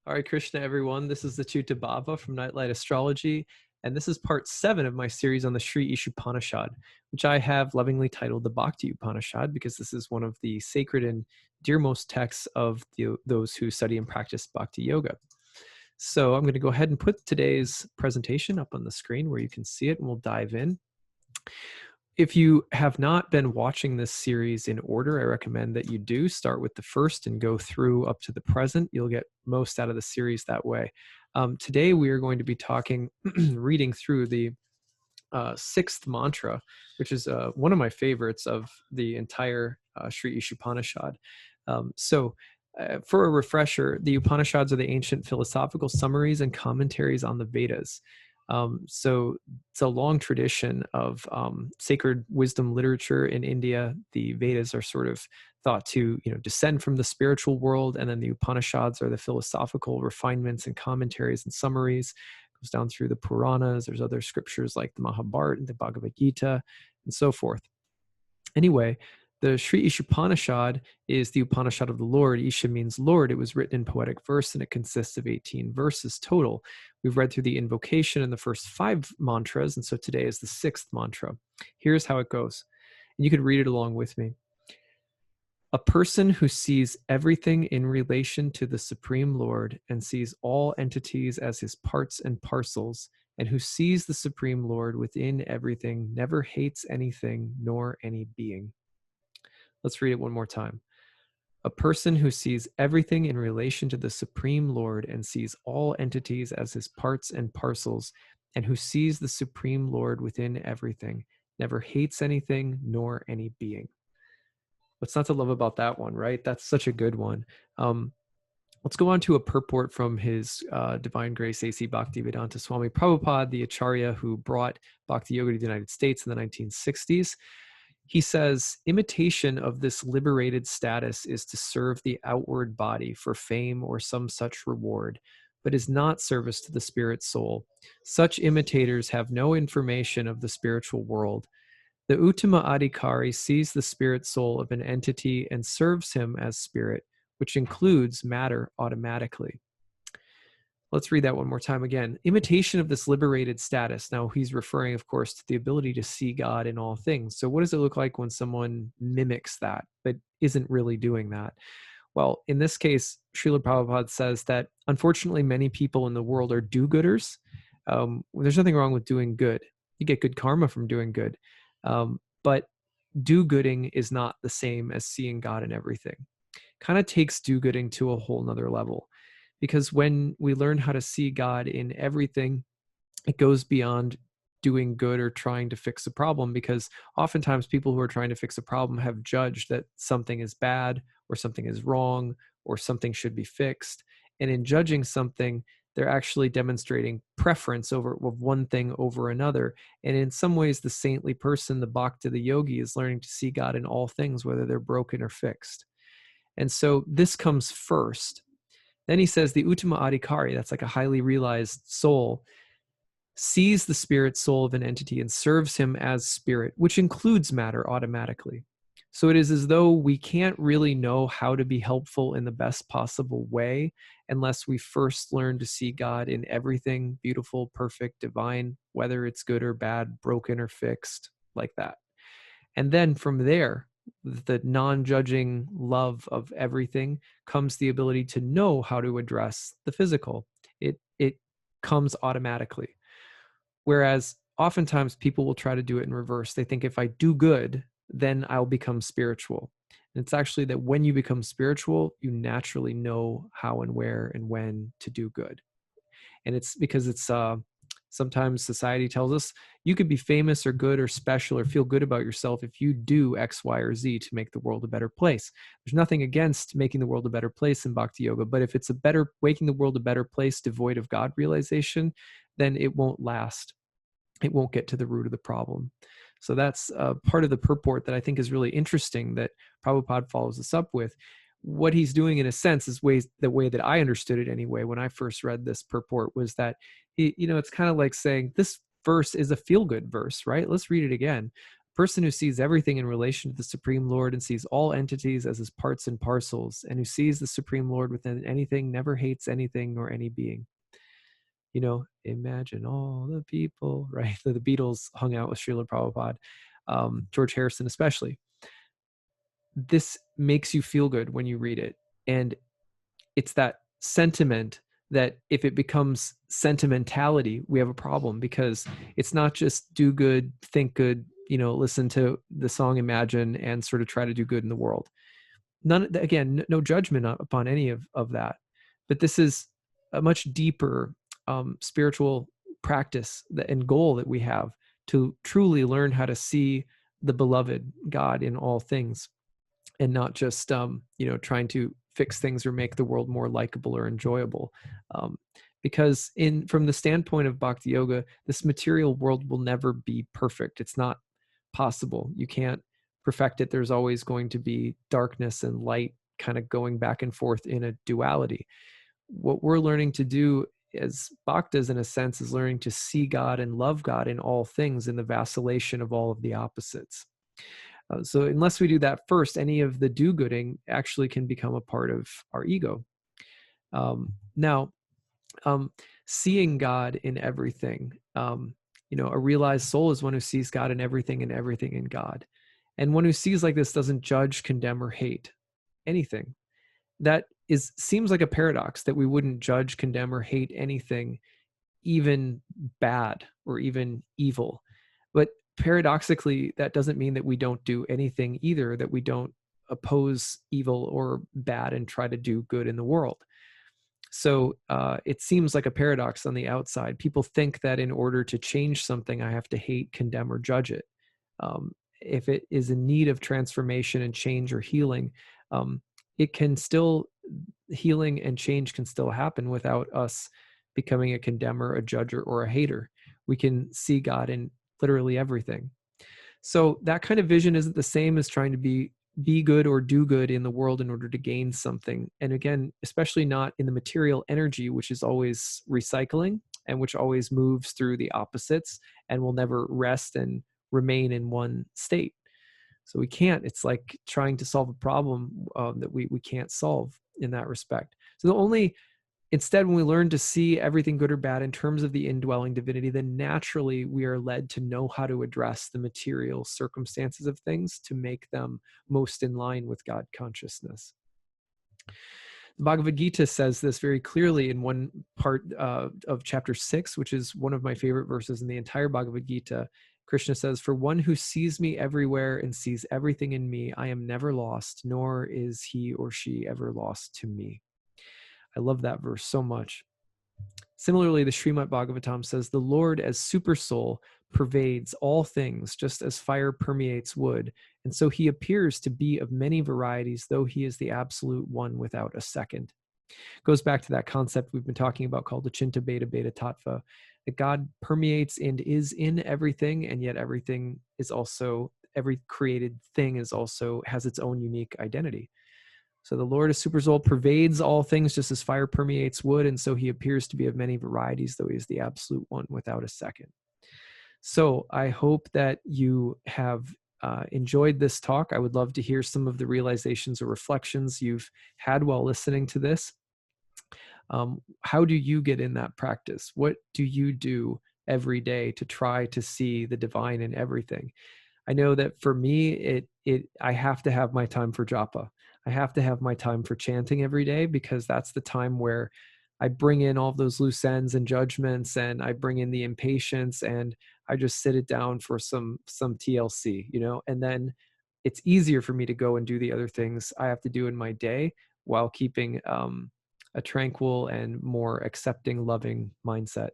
Hare Krishna, everyone. This is the acyuta-bhava from Nightlight Astrology, and this is part 7 of my series on the Sri Upanishad, which I have lovingly titled the Bhakti Upanishad because this is one of the sacred and dearmost texts of those who study and practice Bhakti Yoga. So I'm going to go ahead and put today's presentation up on the screen where you can see it, and we'll dive in. If you have not been watching this series in order, I recommend that you do start with the first and go through up to the present. You'll get most out of the series that way. Today, we are going to be reading through the sixth mantra, which is one of my favorites of the entire Sri Upanishad. For a refresher, the Upanishads are the ancient philosophical summaries and commentaries on the Vedas. So it's a long tradition of sacred wisdom literature in India. The Vedas are sort of thought to, descend from the spiritual world, and then the Upanishads are the philosophical refinements and commentaries and summaries. It goes down through the Puranas. There's other scriptures like the Mahabharata and the Bhagavad Gita, and so forth. Anyway, the Sri Upanishad is the Upanishad of the Lord. Isha means Lord. It was written in poetic verse, and it consists of 18 verses total. We've read through the invocation and the first 5 mantras, and so today is the 6th mantra. Here's how it goes. And you could read it along with me. A person who sees everything in relation to the Supreme Lord and sees all entities as his parts and parcels, and who sees the Supreme Lord within everything, never hates anything nor any being. Let's read it one more time. A person who sees everything in relation to the Supreme Lord and sees all entities as his parts and parcels, and who sees the Supreme Lord within everything, never hates anything nor any being. What's not to love about that one, right? That's such a good one. Let's go on to a purport from His Divine Grace A.C. Bhaktivedanta Swami Prabhupada, the Acharya who brought Bhakti Yoga to the United States in the 1960s. He says, imitation of this liberated status is to serve the outward body for fame or some such reward, but is not service to the spirit soul. Such imitators have no information of the spiritual world. The Uttama Adhikari sees the spirit soul of an entity and serves him as spirit, which includes matter automatically. Let's read that one more time again. Imitation of this liberated status. Now, he's referring, of course, to the ability to see God in all things. So what does it look like when someone mimics that, but isn't really doing that? Well, in this case, Srila Prabhupada says that, unfortunately, many people in the world are do-gooders. There's nothing wrong with doing good. You get good karma from doing good. But do-gooding is not the same as seeing God in everything. Kind of takes do-gooding to a whole nother level. Because when we learn how to see God in everything, it goes beyond doing good or trying to fix a problem, because oftentimes people who are trying to fix a problem have judged that something is bad or something is wrong or something should be fixed. And in judging something, they're actually demonstrating preference of one thing over another. And in some ways, the saintly person, the bhakta, the yogi, is learning to see God in all things, whether they're broken or fixed. And so this comes first. Then he says the Uttama Adhikari, that's like a highly realized soul, sees the spirit soul of an entity and serves him as spirit, which includes matter automatically. So it is as though we can't really know how to be helpful in the best possible way unless we first learn to see God in everything beautiful, perfect, divine, whether it's good or bad, broken or fixed, like that. And then from there, the non-judging love of everything comes the ability to know how to address the physical. It comes automatically. Whereas oftentimes people will try to do it in reverse. They think if I do good, then I'll become spiritual. And it's actually that when you become spiritual, you naturally know how and where and when to do good. And it's because it's sometimes society tells us you could be famous or good or special or feel good about yourself if you do X, Y, or Z to make the world a better place. There's nothing against making the world a better place in Bhakti Yoga, but if it's making the world a better place devoid of God realization, then it won't last. It won't get to the root of the problem. So that's part of the purport that I think is really interesting that Prabhupada follows us up with. What he's doing, in a sense, is the way that I understood it anyway when I first read this purport, was that it's kind of like saying this verse is a feel-good verse, right? Let's read it again. Person who sees everything in relation to the Supreme Lord and sees all entities as his parts and parcels, and who sees the Supreme Lord within anything, never hates anything nor any being. You know, imagine all the people, right? The Beatles hung out with Srila Prabhupada, George Harrison especially. This makes you feel good when you read it. And it's that sentiment that if it becomes sentimentality, we have a problem, because it's not just do good, think good, you know, listen to the song Imagine and sort of try to do good in the world. None, again, no judgment upon any of that. But this is a much deeper spiritual practice and goal that we have, to truly learn how to see the beloved God in all things, and not just you know, trying to fix things or make the world more likable or enjoyable. Because from the standpoint of Bhakti Yoga, this material world will never be perfect. It's not possible. You can't perfect it. There's always going to be darkness and light kind of going back and forth in a duality. What we're learning to do as bhaktas, in a sense, is learning to see God and love God in all things, in the vacillation of all of the opposites. So unless we do that first, any of the do-gooding actually can become a part of our ego. Now, seeing God in everything, you know, a realized soul is one who sees God in everything and everything in God. And one who sees like this doesn't judge, condemn, or hate anything. That seems like a paradox, that we wouldn't judge, condemn, or hate anything, even bad or even evil. But paradoxically, that doesn't mean that we don't do anything either, that we don't oppose evil or bad and try to do good in the world. So it seems like a paradox on the outside. People think that in order to change something, I have to hate, condemn, or judge it. If it is in need of transformation and change or healing, it can still, healing and change can still happen without us becoming a condemner, a judger, or a hater. We can see God in literally everything. So that kind of vision isn't the same as trying to be good or do good in the world in order to gain something. And again, especially not in the material energy, which is always recycling and which always moves through the opposites and will never rest and remain in one state. So we can't, it's like trying to solve a problem that we can't solve in that respect. So the only, instead, when we learn to see everything good or bad in terms of the indwelling divinity, then naturally we are led to know how to address the material circumstances of things to make them most in line with God consciousness. The Bhagavad Gita says this very clearly in one part of chapter 6, which is one of my favorite verses in the entire Bhagavad Gita. Krishna says, "For one who sees me everywhere and sees everything in me, I am never lost, nor is he or she ever lost to me." I love that verse so much. Similarly, the Srimad Bhagavatam says, "The Lord as super soul pervades all things, just as fire permeates wood, and so he appears to be of many varieties, though he is the absolute one without a second." Goes back to that concept we've been talking about called acyuta-bhava tattva, that God permeates and is in everything, and yet everything is also, every created thing is also, has its own unique identity. So the Lord as super soul pervades all things just as fire permeates wood, and so he appears to be of many varieties, though he is the absolute one without a second. So I hope that you have enjoyed this talk. I would love to hear some of the realizations or reflections you've had while listening to this. How do you get in that practice? What do you do every day to try to see the divine in everything? I know that for me, I have to have my time for japa. I have to have my time for chanting every day, because that's the time where I bring in all of those loose ends and judgments, and I bring in the impatience, and I just sit it down for some TLC, you know, and then it's easier for me to go and do the other things I have to do in my day while keeping a tranquil and more accepting, loving mindset,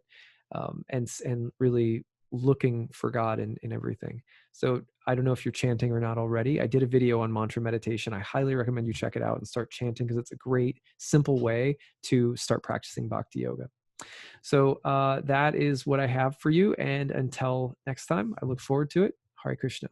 and really looking for God in everything. So I don't know if you're chanting or not already. I did a video on mantra meditation. I highly recommend you check it out and start chanting, because it's a great, simple way to start practicing Bhakti Yoga. So that is what I have for you. And until next time, I look forward to it. Hare Krishna.